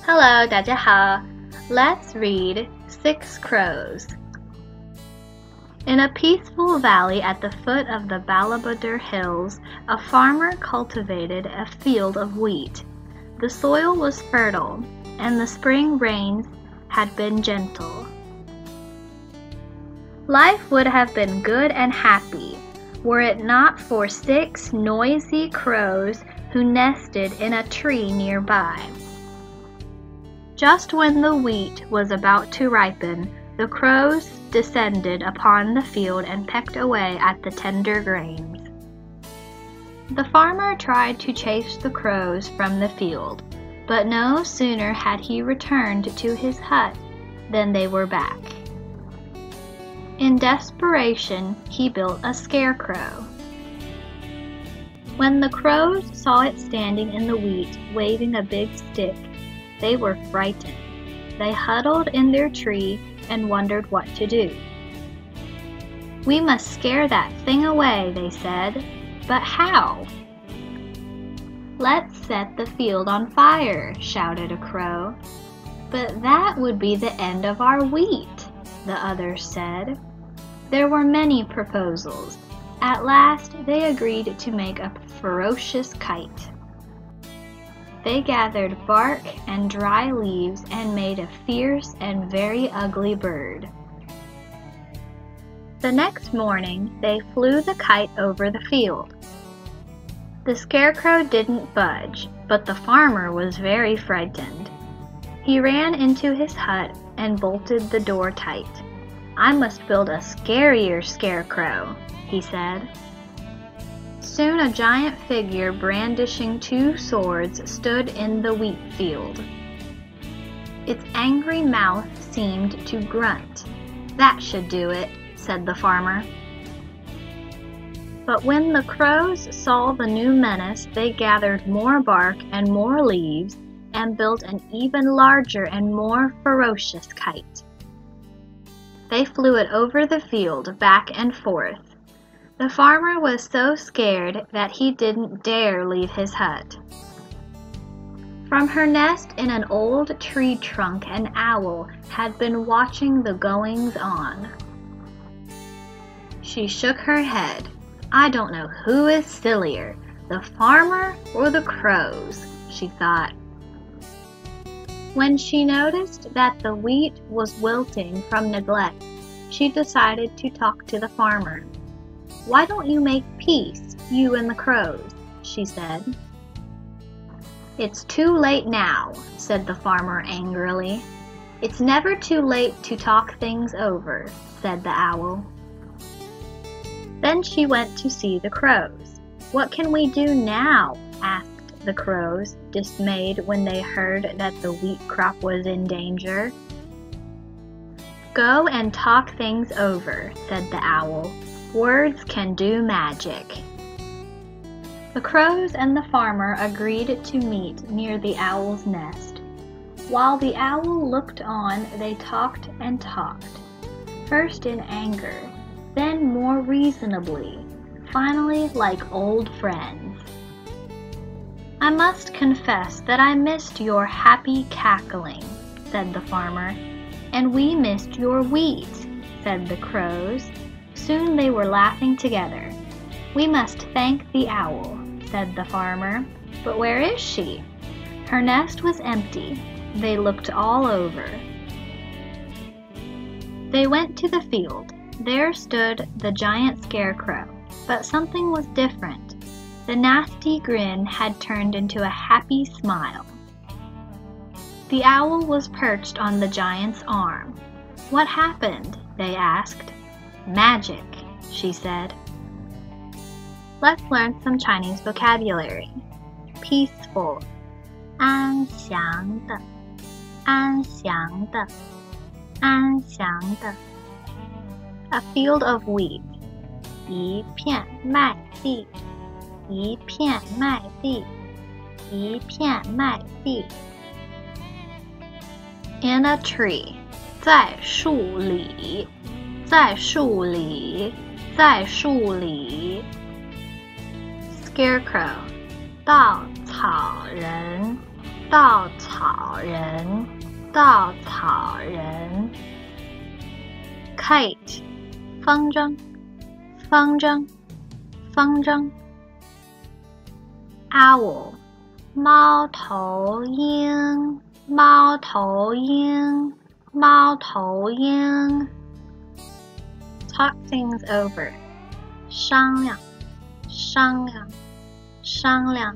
Hello, 大家好. Let's read Six Crows. In a peaceful valley at the foot of the Balabadur Hills, a farmer cultivated a field of wheat. The soil was fertile, and the spring rains had been gentle. Life would have been good and happy were it not for 6 noisy crows who nested in a tree nearby. Just when the wheat was about to ripen, the crows descended upon the field and pecked away at the tender grains. The farmer tried to chase the crows from the field, but no sooner had he returned to his hut than they were back. In desperation, he built a scarecrow. When the crows saw it standing in the wheat, waving a big stick, they were frightened. They huddled in their tree and wondered what to do. "We must scare that thing away," they said. "But how?" "Let's set the field on fire," shouted a crow. "But that would be the end of our wheat," the others said. There were many proposals. At last, they agreed to make a ferocious kite. They gathered bark and dry leaves and made a fierce and very ugly bird. The next morning, they flew the kite over the field. The scarecrow didn't budge, but the farmer was very frightened. He ran into his hut and bolted the door tight. "I must build a scarier scarecrow," he said. Soon a giant figure brandishing 2 swords stood in the wheat field. Its angry mouth seemed to grunt. "That should do it," said the farmer. But when the crows saw the new menace, they gathered more bark and more leaves and built an even larger and more ferocious kite. They flew it over the field, back and forth. The farmer was so scared that he didn't dare leave his hut. From her nest in an old tree trunk, an owl had been watching the goings-on. She shook her head. "I don't know who is sillier, the farmer or the crows," she thought. When she noticed that the wheat was wilting from neglect, she decided to talk to the farmer. "Why don't you make peace, you and the crows?" she said. "It's too late now," said the farmer angrily. "It's never too late to talk things over," said the owl. Then she went to see the crows. "What can we do now?" asked the crows, dismayed when they heard that the wheat crop was in danger. "Go and talk things over," said the owl. "Words can do magic." The crows and the farmer agreed to meet near the owl's nest. While the owl looked on, they talked and talked, first in anger, then more reasonably, finally like old friends. "I must confess that I missed your happy cackling," said the farmer. "And we missed your wheat," said the crows. Soon they were laughing together. "We must thank the owl," said the farmer. "But where is she?" Her nest was empty. They looked all over. They went to the field. There stood the giant scarecrow, but something was different. The nasty grin had turned into a happy smile. The owl was perched on the giant's arm. "What happened?" they asked. "Magic," she said. Let's learn some Chinese vocabulary. Peaceful, 安详的，安详的，安详的。A field of wheat, 一片麦地，一片麦地，一片麦地。In a tree, 在树里，在树里，在树里。Scarecrow, 稻草人，稻草人，稻草人。kite， 风筝，风筝，风筝。owl， 猫头鹰，猫头鹰，猫头鹰。talk things over， 商量，商量，商量。